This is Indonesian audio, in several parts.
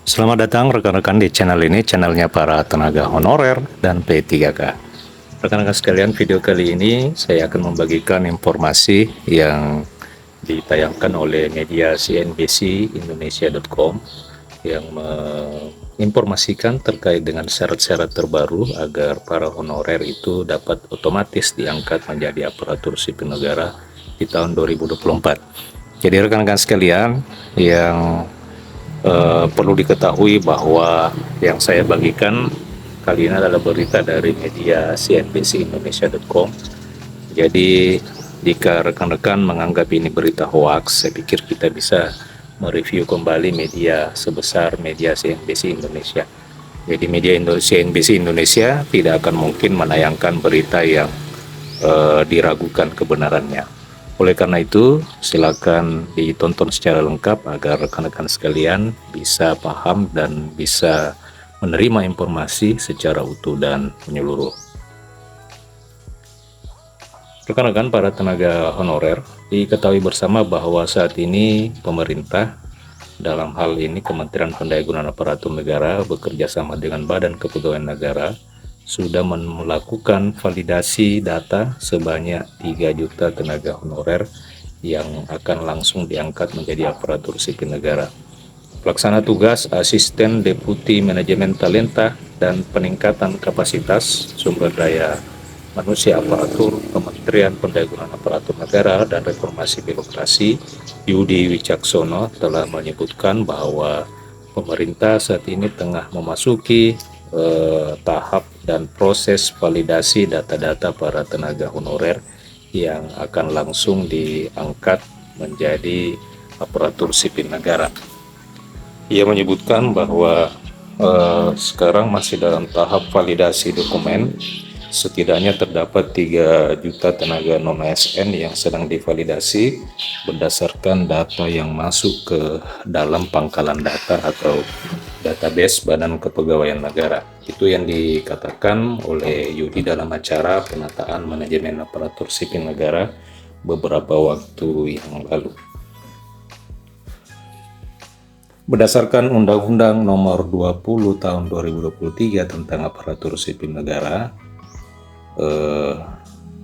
Selamat datang rekan-rekan di channel ini, channelnya para tenaga honorer dan P3K. Rekan-rekan sekalian, video kali ini saya akan membagikan informasi yang ditayangkan oleh media CNBC Indonesia.com yang menginformasikan terkait dengan syarat-syarat terbaru agar para honorer itu dapat otomatis diangkat menjadi aparatur sipil negara di tahun 2024. Jadi rekan-rekan sekalian yang perlu diketahui bahwa yang saya bagikan kali ini adalah berita dari media cnbcindonesia.com. Jadi jika rekan-rekan menganggap ini berita hoax, saya pikir kita bisa mereview kembali media sebesar media CNBC Indonesia. Jadi media CNBC Indonesia tidak akan mungkin menayangkan berita yang diragukan kebenarannya. Oleh karena itu, silakan ditonton secara lengkap agar rekan-rekan sekalian bisa paham dan bisa menerima informasi secara utuh dan menyeluruh. Rekan-rekan para tenaga honorer, diketahui bersama bahwa saat ini pemerintah, dalam hal ini Kementerian Pendayagunaan Aparatur Negara bekerja sama dengan Badan Kepegawaian Negara, sudah melakukan validasi data sebanyak 3 juta tenaga honorer yang akan langsung diangkat menjadi aparatur sipil negara. Pelaksana tugas Asisten Deputi Manajemen Talenta dan Peningkatan Kapasitas Sumber Daya Manusia Aparatur Kementerian Pendayagunaan Aparatur Negara dan Reformasi Birokrasi Yudi Wicaksono telah menyebutkan bahwa pemerintah saat ini tengah memasuki tahap dan proses validasi data-data para tenaga honorer yang akan langsung diangkat menjadi aparatur sipil negara. Ia menyebutkan bahwa sekarang masih dalam tahap validasi dokumen. Setidaknya terdapat 3 juta tenaga non-ASN yang sedang divalidasi berdasarkan data yang masuk ke dalam pangkalan data atau database Badan Kepegawaian Negara. Itu yang dikatakan oleh Yudi dalam acara penataan manajemen aparatur sipil negara beberapa waktu yang lalu. Berdasarkan Undang-Undang Nomor 20 Tahun 2023 tentang aparatur sipil negara,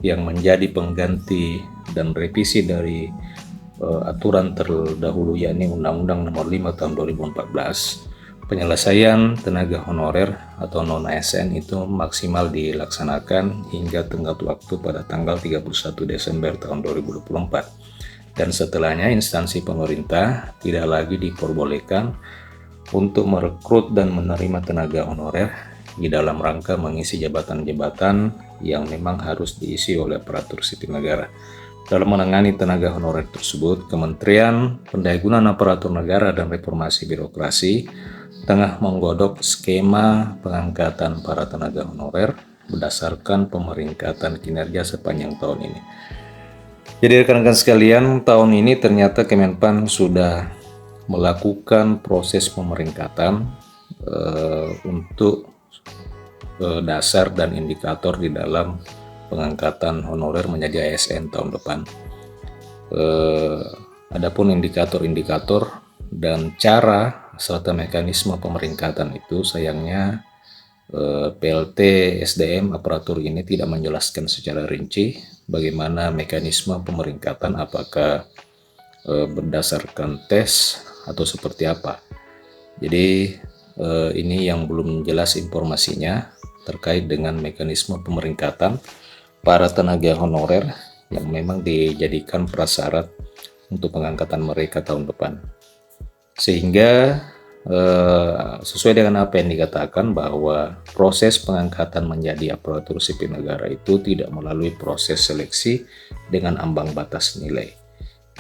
yang menjadi pengganti dan revisi dari aturan terdahulu, yakni Undang-Undang Nomor 5 Tahun 2014, penyelesaian tenaga honorer atau non-ASN itu maksimal dilaksanakan hingga tenggat waktu pada tanggal 31 Desember tahun 2024. Dan setelahnya instansi pemerintah tidak lagi diperbolehkan untuk merekrut dan menerima tenaga honorer di dalam rangka mengisi jabatan-jabatan yang memang harus diisi oleh aparatur sipil negara. Dalam menangani tenaga honorer tersebut, Kementerian Pendayagunaan Aparatur Negara dan Reformasi Birokrasi tengah menggodok skema pengangkatan para tenaga honorer berdasarkan pemeringkatan kinerja sepanjang tahun ini. Jadi rekan-rekan sekalian, tahun ini ternyata Kemenpan sudah melakukan proses pemeringkatan untuk dasar dan indikator di dalam pengangkatan honorer menjadi ASN tahun depan. Adapun indikator-indikator dan cara serta mekanisme pemeringkatan itu sayangnya PLT SDM aparatur ini tidak menjelaskan secara rinci bagaimana mekanisme pemeringkatan, apakah berdasarkan tes atau seperti apa. Jadi ini yang belum jelas informasinya terkait dengan mekanisme pemeringkatan para tenaga honorer yang memang dijadikan prasyarat untuk pengangkatan mereka tahun depan. Sehingga sesuai dengan apa yang dikatakan bahwa proses pengangkatan menjadi aparatur sipil negara itu tidak melalui proses seleksi dengan ambang batas nilai.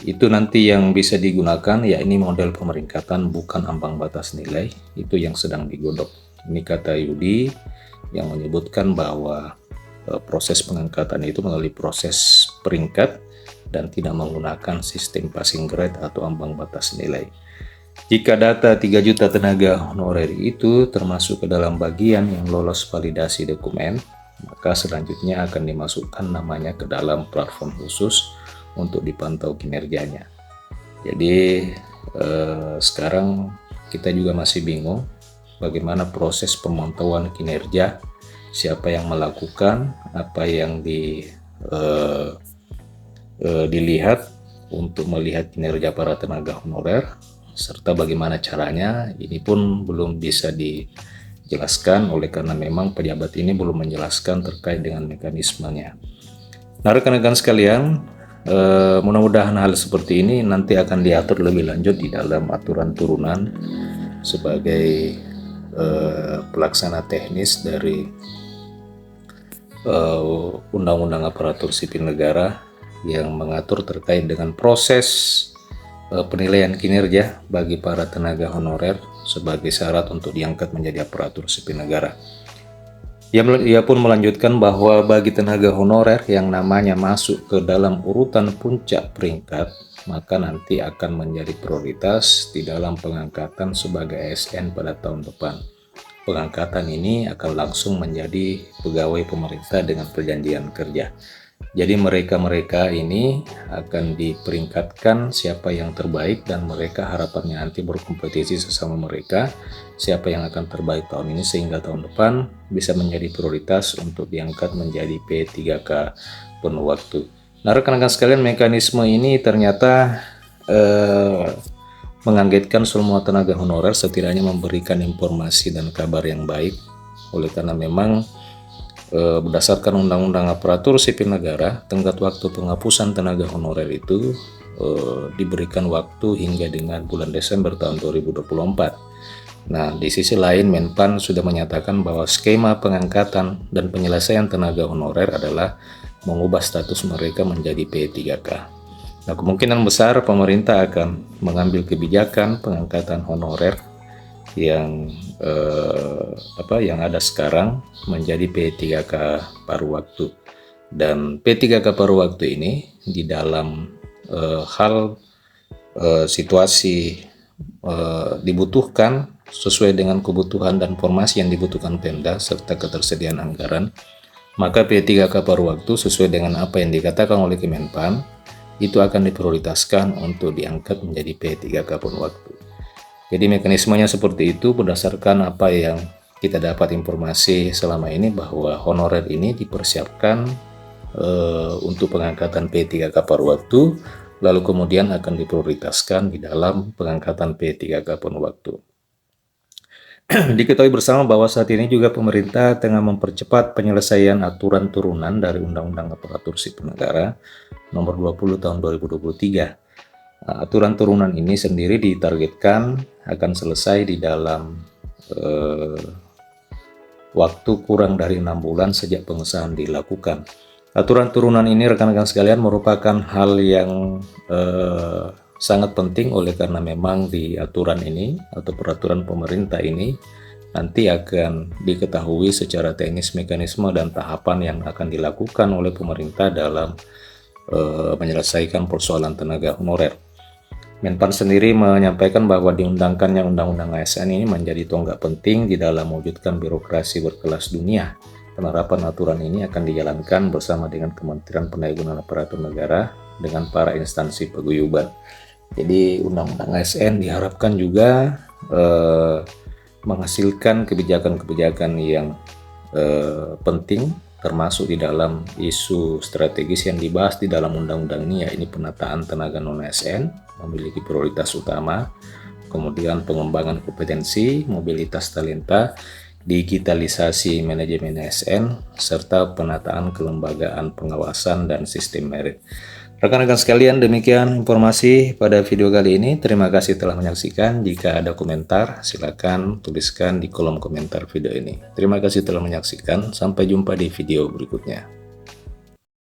Itu nanti yang bisa digunakan, ya ini model pemeringkatan bukan ambang batas nilai, itu yang sedang digodok. Ini kata Yudi yang menyebutkan bahwa proses pengangkatan itu melalui proses peringkat dan tidak menggunakan sistem passing grade atau ambang batas nilai. Jika data 3 juta tenaga honorer itu termasuk ke dalam bagian yang lolos validasi dokumen, maka selanjutnya akan dimasukkan namanya ke dalam platform khusus untuk dipantau kinerjanya. Jadi sekarang kita juga masih bingung bagaimana proses pemantauan kinerja, siapa yang melakukan, apa yang dilihat untuk melihat kinerja para tenaga honorer, serta bagaimana caranya. Ini pun belum bisa dijelaskan oleh karena memang pejabat ini belum menjelaskan terkait dengan mekanismenya. Nah, rekan-rekan sekalian, mudah-mudahan hal seperti ini nanti akan diatur lebih lanjut di dalam aturan turunan sebagai pelaksana teknis dari Undang-Undang Aparatur Sipil Negara yang mengatur terkait dengan proses penilaian kinerja bagi para tenaga honorer sebagai syarat untuk diangkat menjadi aparatur sipil negara. Ia pun melanjutkan bahwa bagi tenaga honorer yang namanya masuk ke dalam urutan puncak peringkat, maka nanti akan menjadi prioritas di dalam pengangkatan sebagai ASN pada tahun depan. Pengangkatan ini akan langsung menjadi pegawai pemerintah dengan perjanjian kerja. Jadi mereka-mereka ini akan diperingkatkan siapa yang terbaik, dan mereka harapannya nanti berkompetisi sesama mereka siapa yang akan terbaik tahun ini sehingga tahun depan bisa menjadi prioritas untuk diangkat menjadi P3K penuh waktu. Nah, rekan-rekan sekalian, mekanisme ini ternyata mengagetkan semua tenaga honorer, setidaknya memberikan informasi dan kabar yang baik, oleh karena memang berdasarkan Undang-Undang Aparatur Sipil Negara, tenggat waktu penghapusan tenaga honorer itu diberikan waktu hingga dengan bulan Desember tahun 2024. Nah, di sisi lain Menpan sudah menyatakan bahwa skema pengangkatan dan penyelesaian tenaga honorer adalah mengubah status mereka menjadi P3K. Nah, kemungkinan besar pemerintah akan mengambil kebijakan pengangkatan honorer yang ada sekarang menjadi P3K paruh waktu. Dan P3K paruh waktu ini di dalam hal situasi dibutuhkan sesuai dengan kebutuhan dan formasi yang dibutuhkan Pemda serta ketersediaan anggaran, maka P3K paruh waktu sesuai dengan apa yang dikatakan oleh Kemenpan itu akan diprioritaskan untuk diangkat menjadi P3K penuh waktu. Jadi mekanismenya seperti itu berdasarkan apa yang kita dapat informasi selama ini, bahwa honorer ini dipersiapkan untuk pengangkatan P3K paruh waktu, lalu kemudian akan diprioritaskan di dalam pengangkatan P3K penuh waktu. Diketahui bersama bahwa saat ini juga pemerintah tengah mempercepat penyelesaian aturan turunan dari Undang-Undang Aparatur Sipil Negara Nomor 20 Tahun 2023. Aturan turunan ini sendiri ditargetkan akan selesai di dalam waktu kurang dari 6 bulan sejak pengesahan dilakukan. Aturan turunan ini, rekan-rekan sekalian, merupakan hal yang sangat penting, oleh karena memang di aturan ini atau peraturan pemerintah ini nanti akan diketahui secara teknis mekanisme dan tahapan yang akan dilakukan oleh pemerintah dalam menyelesaikan persoalan tenaga honorer. Menpan sendiri menyampaikan bahwa diundangkannya Undang-Undang ASN ini menjadi tonggak penting di dalam mewujudkan birokrasi berkelas dunia. Penerapan aturan ini akan dijalankan bersama dengan Kementerian Pendayagunaan Aparatur Negara dengan para instansi paguyuban. Jadi Undang-Undang ASN diharapkan juga menghasilkan kebijakan-kebijakan yang penting, termasuk di dalam isu strategis yang dibahas di dalam undang-undang ini, yaitu penataan tenaga non-ASN memiliki prioritas utama, kemudian pengembangan kompetensi, mobilitas talenta, digitalisasi manajemen ASN, serta penataan kelembagaan pengawasan dan sistem merit. Rekan-rekan sekalian, demikian informasi pada video kali ini. Terima kasih telah menyaksikan. Jika ada komentar, silakan tuliskan di kolom komentar video ini. Terima kasih telah menyaksikan. Sampai jumpa di video berikutnya.